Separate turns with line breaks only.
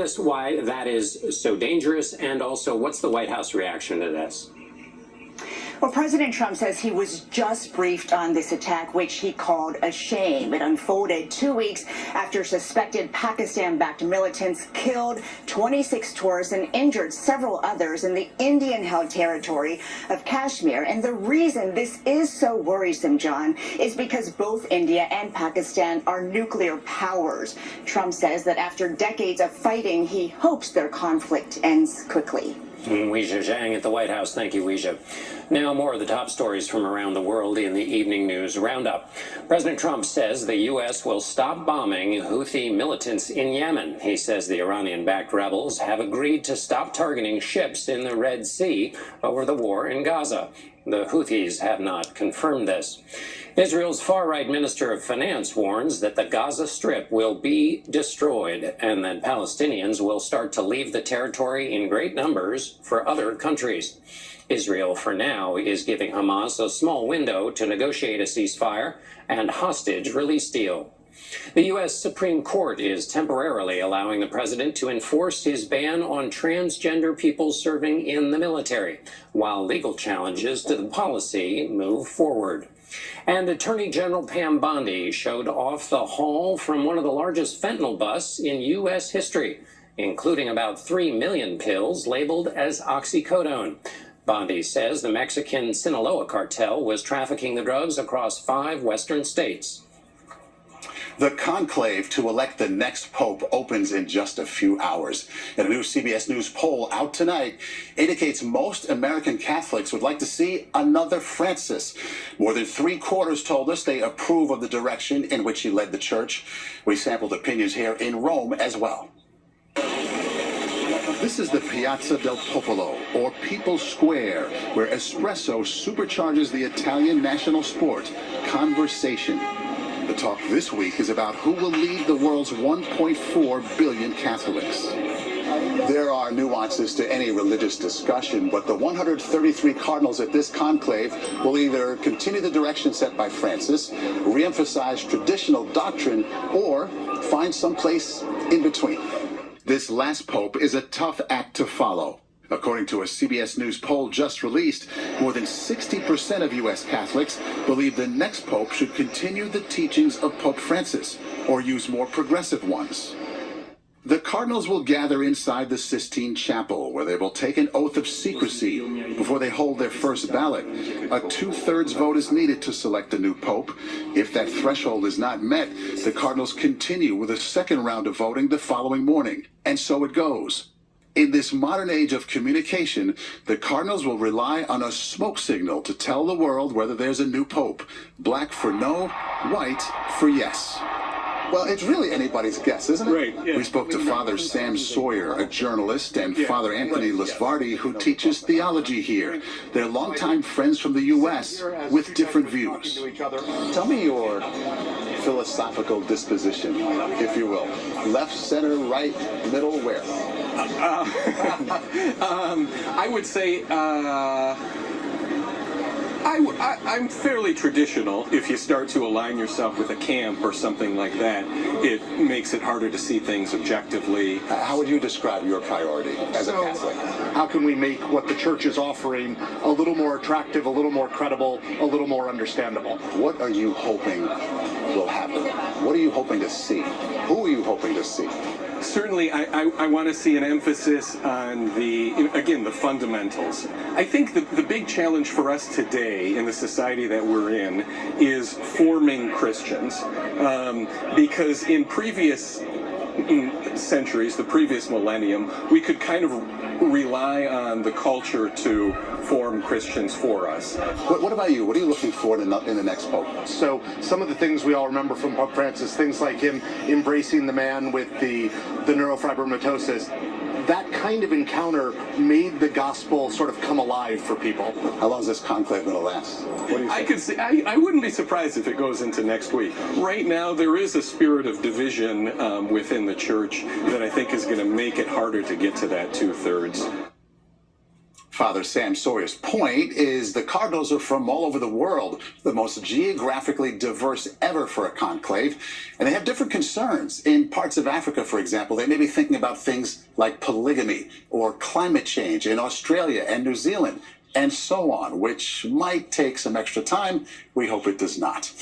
Us why that is so dangerous, and also what's the White House reaction to this?
Well, President Trump says he was just briefed on this attack, which he called a shame. It unfolded 2 weeks after suspected Pakistan-backed militants killed 26 tourists and injured several others in the Indian-held territory of Kashmir. And the reason this is so worrisome, John, is because both India and Pakistan are nuclear powers. Trump says that after decades of fighting, he hopes their conflict ends quickly.
Weijia Zhang at the White House. Thank you, Weijia. Now, more of the top stories from around the world in the Evening News Roundup. President Trump says the U.S. will stop bombing Houthi militants in Yemen. He says the Iranian-backed rebels have agreed to stop targeting ships in the Red Sea over the war in Gaza. The Houthis have not confirmed this. Israel's far-right Minister of Finance warns that the Gaza Strip will be destroyed and that Palestinians will start to leave the territory in great numbers for other countries. Israel, for now, is giving Hamas a small window to negotiate a ceasefire and hostage release deal. The U.S. Supreme Court is temporarily allowing the president to enforce his ban on transgender people serving in the military, while legal challenges to the policy move forward. And Attorney General Pam Bondi showed off the haul from one of the largest fentanyl busts in U.S. history, including about 3 million pills labeled as oxycodone. Bondi says the Mexican Sinaloa cartel was trafficking the drugs across 5 western states.
The conclave to elect the next pope opens in just a few hours. And a new CBS News poll out tonight indicates most American Catholics would like to see another Francis. More than 3/4 told us they approve of the direction in which he led the church. We sampled opinions here in Rome as well. This is the Piazza del Popolo, or People's Square, where espresso supercharges the Italian national sport, conversation. The talk this week is about who will lead the world's 1.4 billion Catholics. There are nuances to any religious discussion, but the 133 cardinals at this conclave will either continue the direction set by Francis, reemphasize traditional doctrine, or find some place in between. This last pope is a tough act to follow. According to a CBS News poll just released, more than 60% of U.S. Catholics believe the next pope should continue the teachings of Pope Francis or use more progressive ones. The cardinals will gather inside the Sistine Chapel, where they will take an oath of secrecy before they hold their first ballot. A 2/3 vote is needed to select a new pope. If that threshold is not met, the cardinals continue with a second round of voting the following morning. And so it goes. In this modern age of communication, the cardinals will rely on a smoke signal to tell the world whether there's a new pope. Black for no, white for yes. Well, it's really anybody's guess, isn't it?
Right, yeah.
We spoke to Father Sam Sawyer, a journalist, and Father Anthony Lasvardi, who teaches theology here. They're longtime friends from the U.S. with different views. Tell me your philosophical disposition, if you will. Left, center, right, middle, where?
I would say I'm fairly traditional. If you start to align yourself with a camp or something like that, it makes it harder to see things objectively.
How would you describe your priority as a Catholic?
How can we make what the church is offering a little more attractive, a little more credible, a little more understandable?
What are you hoping will happen? What are you hoping to see? Who are you hoping to see?
Certainly, I want to see an emphasis on the fundamentals. I think the big challenge for us today in the society that we're in is forming Christians. Because in previous centuries, the previous millennium, we could kind of rely on the culture to form Christians for us.
What about you? What are you looking for in the next pope?
So some of the things we all remember from Pope Francis, things like him embracing the man with the neurofibromatosis, that kind of encounter made the gospel sort of come alive for people.
How long is this conclave going to last? What do you think?
I wouldn't be surprised if it goes into next week. Right now, there is a spirit of division within the church that I think is going to make it harder to get to that 2/3.
Father Sam Sawyer's point is the cardinals are from all over the world, the most geographically diverse ever for a conclave, and they have different concerns. In parts of Africa, for example, they may be thinking about things like polygamy or climate change in Australia and New Zealand, and so on, which might take some extra time. We hope it does not.